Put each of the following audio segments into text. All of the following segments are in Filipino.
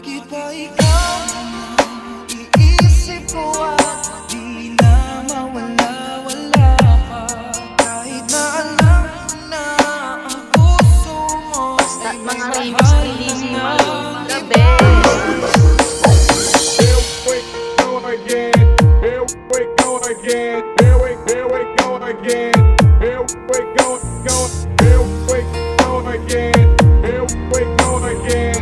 Bakit ba ikaw na iisip ko at di na mawala-wala ka? Kahit na alam ko na ang puso mo ay may Mga remix mahal release na mo the iba. best. Here we go again. Here we go again. Here we go again. Here we go again. Here we go again. Here we go again.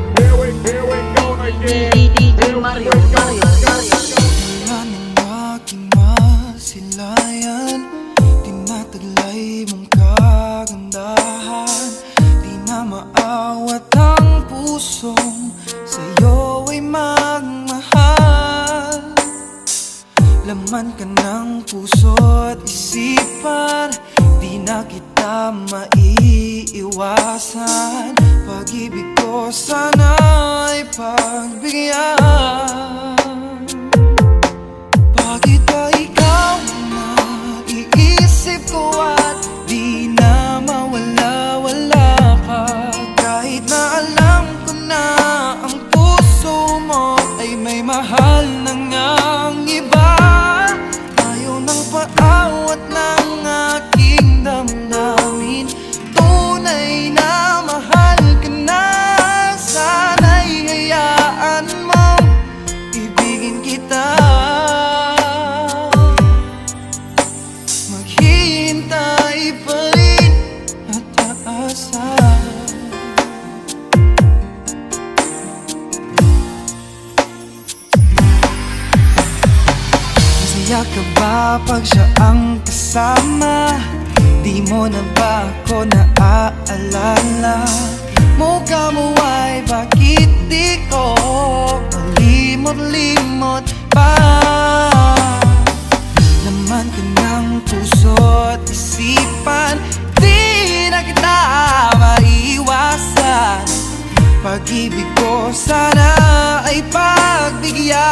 DJ Mario. Wala nang aking masilayan, tinataglay mong kagandahan. Di na maawat ang pusong sa'yo ay magmahal. Laman ka ng puso at isipan, di na kita maiiwasan. Pag-ibig ko sana ay pagbigyan. Bakit ba ikaw na iisip ko at di na mawala-wala ka? Kahit na alam ko na ang puso mo ay may mahal na ngang iba. Ayaw ng paawat ng aking damdamin, tunay na mahal ka na. Sana'y hayaan mo, ibigin kita. Maghihintay pa rin at aasa. Masaya ka ba pag siya ang kasama? Di mo na ba ako naaalala? Mukha mo ay bakit di ko malimot-limot pa? Laman ka ng puso at isipan, di na kita maiiwasan. Pag-ibig ko sana ay pagbigyan.